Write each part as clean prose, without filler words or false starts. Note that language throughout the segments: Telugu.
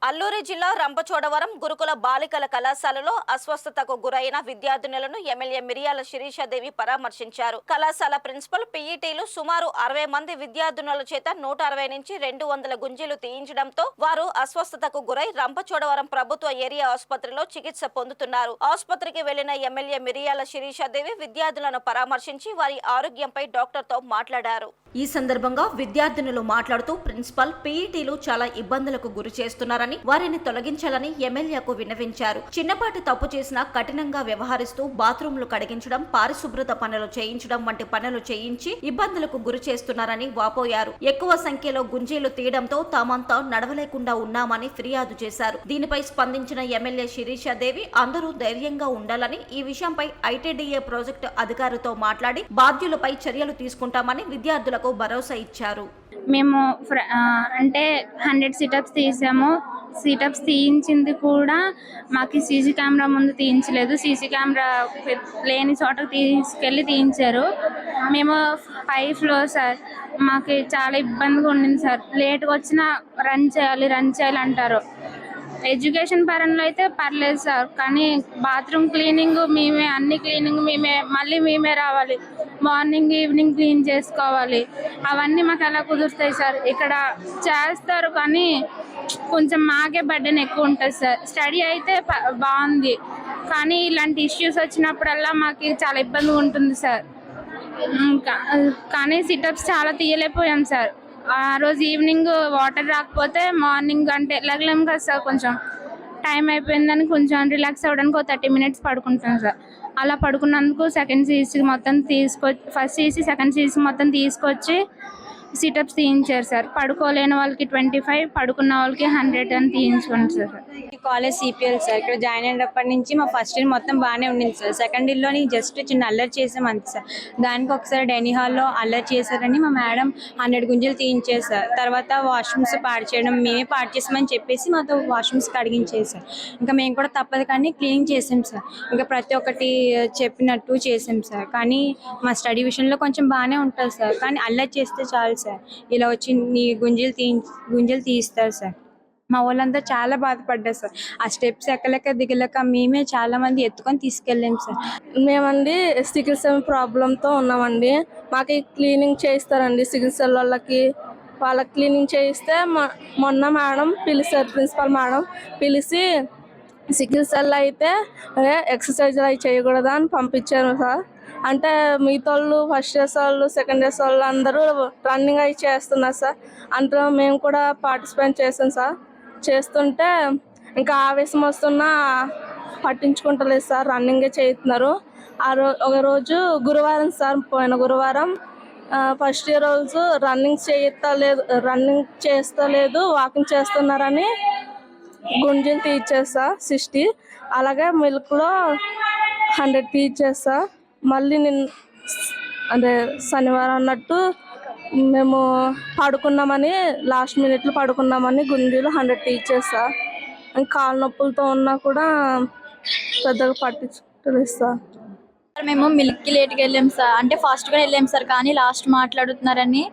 అల్లూరి జిల్లా రంపచోడవరం గురుకుల బాలికల కళాశాలలో అస్వస్థతకు గురైన విద్యార్థినులను ఎమ్మెల్యే మిరియాల శిరీషాదేవి పరామర్శించారు. కళాశాల ప్రిన్సిపల్ పీఈటీలు సుమారు 60 మంది విద్యార్థినుల చేత 160 నుంచి 200 గుంజీలు తీయించడంతో వారు అస్వస్థతకు గురై రంపచోడవరం ప్రభుత్వ ఏరియా ఆసుపత్రిలో చికిత్స పొందుతున్నారు. ఆసుపత్రికి వెళ్లిన ఎమ్మెల్యే మిరియాల శిరీషాదేవి విద్యార్థులను పరామర్శించి వారి ఆరోగ్యంపై డాక్టర్తో మాట్లాడారు. ఈ సందర్భంగా విద్యార్థినులు మాట్లాడుతూ ప్రిన్సిపల్ పీఈటీలు చాలా ఇబ్బందులకు గురి చేస్తున్నారని వారిని తొలగించాలని ఎమ్మెల్యేకు విన్నవించారు. చిన్నపాటి తప్పు చేసినా కఠినంగా వ్యవహరిస్తూ బాత్రూంలు కడిగించడం, పారిశుభ్రత పనులు చేయించడం వంటి పనులు చేయించి ఇబ్బందులకు గురి చేస్తున్నారని వాపోయారు. ఎక్కువ సంఖ్యలో గుంజీలు తీయడంతో తామంతా నడవలేకుండా ఉన్నామని ఫిర్యాదు చేశారు. దీనిపై స్పందించిన ఎమ్మెల్యే శిరీషాదేవి అందరూ ధైర్యంగా ఉండాలని, ఈ విషయంపై ఐటీడీఏ ప్రాజెక్టు అధికారితో మాట్లాడి బాధ్యులపై చర్యలు తీసుకుంటామని విద్యార్థులకు భరోసా ఇచ్చారు. మేము అంటే 100 సిటప్స్ తీసాము. సిటప్స్ తీయించింది కూడా మాకు సీసీ కెమెరా ముందు తీయించలేదు. సీసీ కెమెరా లేని చోటకు తీసుకెళ్ళి తీయించారు. మేము 5th ఫ్లోర్ సార్. మాకు చాలా ఇబ్బందిగా ఉండింది సార్. లేట్గా వచ్చినా రన్ చేయాలి అంటారు. ఎడ్యుకేషన్ పరంలో అయితే పర్లేదు సార్, కానీ బాత్రూమ్ క్లీనింగ్ మేమే, అన్ని క్లీనింగ్ మేమే, మళ్ళీ మేమే రావాలి. మార్నింగ్ ఈవినింగ్ క్లీన్ చేసుకోవాలి. అవన్నీ మాకు ఎలా కుదురుతాయి సార్? ఇక్కడ చేస్తారు కానీ కొంచెం మాకే బర్డెన్ ఎక్కువ ఉంటుంది సార్. స్టడీ అయితే బాగుంది, కానీ ఇలాంటి ఇష్యూస్ వచ్చినప్పుడల్లా మాకు చాలా ఇబ్బందిగా ఉంటుంది సార్. కానీ సిటప్స్ చాలా తీయలేకపోయాం సార్. ఆ రోజు ఈవినింగ్ వాటర్ రాకపోతే మార్నింగ్ అంటే లెగలేం కదా సార్. కొంచెం టైం అయిపోయిందని కొంచెం రిలాక్స్ అవ్వడానికి ఒక 30 మినిట్స్ పడుకుంటాం సార్. అలా పడుకున్నందుకు సెకండ్ సీసీ మొత్తం ఫస్ట్ సీసీ సెకండ్ సీసీ మొత్తం తీసుకొచ్చి సిటప్స్ తీయించారు సార్. పడుకోలేని వాళ్ళకి 25, పడుకున్న వాళ్ళకి 100 అని తీయించుకోండి సార్. College CPL sir. ఇక్కడ జాయిన్ అయినప్పటి నుంచి మా ఫస్ట్ ఇయర్ మొత్తం బాగానే ఉండింది సార్. సెకండ్ ఇయర్లోని జస్ట్ చిన్న అల్లరి చేసాం అంతే సార్. దానికి ఒకసారి డైనింగ్ హాల్లో అల్లరి చేశారని మా మేడం 100 గుంజలు తీయించారు సార్. తర్వాత వాష్రూమ్స్ పాడు చేయడం, మేమే పాడు చేసామని చెప్పేసి మాతో వాష్రూమ్స్ కడిగించేది సార్. ఇంకా మేము కూడా తప్పదు కానీ క్లీన్ చేసాం సార్. ఇంకా ప్రతి ఒక్కటి చెప్పినట్టు చేసాం సార్. కానీ మా స్టడీ విషయంలో కొంచెం బాగానే ఉంటుంది సార్. కానీ అల్లరి చేస్తే చాలు సార్, ఇలా వచ్చి నీ గుంజలు తీస్తారు సార్. మా వాళ్ళంతా చాలా బాధపడ్డారు సార్. ఆ స్టెప్స్ ఎక్కలేక దిగలేక మేమే చాలా మంది ఎత్తుకొని తీసుకెళ్ళాం సార్. మేమండి సికిల్ సెల్ ప్రాబ్లంతో ఉన్నామండి. మాకు క్లీనింగ్ చేయిస్తారండి సికిల్ సెల్ వాళ్ళకి క్లీనింగ్ చేయిస్తే మొన్న మేడం పిలిచారు, ప్రిన్సిపల్ మేడం పిలిచి సికిల్ సెల్ అయితే ఎక్సర్సైజ్ అవి చేయకూడదా అని పంపించారు సార్. అంటే మిగతా వాళ్ళు ఫస్ట్ ఇయర్స్ వాళ్ళు, సెకండ్ ఇయర్స్ వాళ్ళు అందరూ రన్నింగ్ అవి చేస్తున్నారు సార్. అందులో మేము కూడా పార్టిసిపేట్ చేసాం సార్. చేస్తుంటే ఇంకా ఆవేశం వస్తున్నా పట్టించుకుంటలేదు సార్, రన్నింగే చేస్తున్నారు. ఒక రోజు గురువారం సార్, పోయిన గురువారం ఫస్ట్ ఇయర్ రోజు రన్నింగ్ చేస్తలేదు, వాకింగ్ చేస్తున్నారని గుంజీలు తీయించారు సార్ 60. అలాగే మిల్క్లో 100 తీయించారు సార్. మళ్ళీ అంటే శనివారం అన్నట్టు మేము పడుకున్నామని, లాస్ట్ మినిట్లో పడుకున్నామని గుంజీలు 100 తీయించారు సార్. కాళ్ళ నొప్పులతో ఉన్నా కూడా పెద్దగా పట్టించుకోలేదు సార్. మేము మిల్క్కి లేట్గా వెళ్ళాం సార్. అంటే ఫాస్ట్గా వెళ్ళాం సార్, కానీ లాస్ట్ మాట్లాడుతున్నారని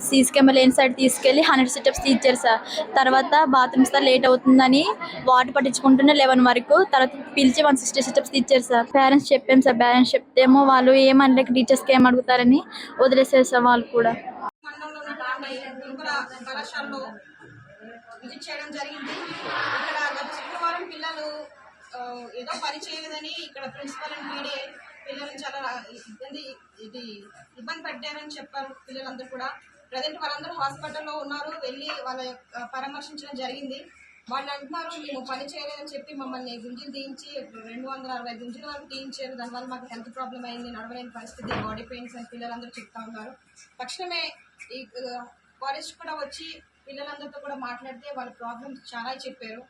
సీసీ కెమెరా లేని సైడ్ తీసుకెళ్ళి 100 సిటప్స్ తీర్చారు సార్. తర్వాత బాత్రూమ్స్ లేట్ అవుతుందని వాటర్ పట్టించుకుంటూనే 11 వరకు, తర్వాత పిలిచి 160 సిటప్స్ తీర్చారు సార్. పేరెంట్స్ చెప్పాం సార్. పేరెంట్స్ చెప్తేమో వాళ్ళు ఏమనలేక టీచర్స్కి ఏం అడుగుతారని వదిలేసారు సార్. వాళ్ళు కూడా పిల్లలు ఏదో పని చేయలేదని ఇక్కడ ప్రిన్సిపల్ అండ్ పీడీ పిల్లలు చాలా ఇబ్బంది పెట్టారని చెప్పారు. పిల్లలందరూ కూడా ప్రజెంట్ వాళ్ళందరూ హాస్పిటల్లో ఉన్నారు. వెళ్ళి వాళ్ళ పరామర్శించడం జరిగింది. వాళ్ళు అంటున్నారు మేము పని చేయలేదని చెప్పి మమ్మల్ని గుంజీలు తీయించి 260 గుంజీల వరకు తీయించారు. దానివల్ల మాకు హెల్త్ ప్రాబ్లం అయింది, నడవలేని పరిస్థితి, బాడీ పెయిన్స్ అని పిల్లలందరూ చెప్తా ఉన్నారు. తక్షణమే ఈ కాలేజ్ కూడా వచ్చి పిల్లలందరితో కూడా మాట్లాడితే వాళ్ళ ప్రాబ్లమ్స్ చాలా చెప్పారు.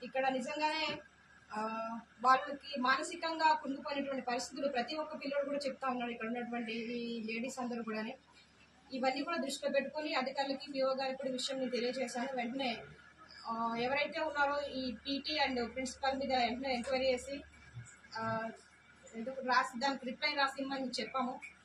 ఇక్కడ నిజంగానే వాళ్ళకి మానసికంగా కుంగిపోయినటువంటి పరిస్థితులు ప్రతి ఒక్క పిల్లడు కూడా చెప్తా ఉన్నాడు. ఇక్కడ ఉన్నటువంటి ఈ లేడీస్ అందరూ కూడా ఇవన్నీ కూడా దృష్టిలో పెట్టుకొని అధికారులకి, పిఓ గారికి కూడా విషయం నేను తెలియజేశాను. వెంటనే ఎవరైతే ఉన్నారో ఈ పీటీ అండ్ ప్రిన్సిపల్ మీద వెంటనే ఎంక్వైరీ చేసి రాసి దానికి రిప్లై రాసి ఇమ్మని చెప్పాము.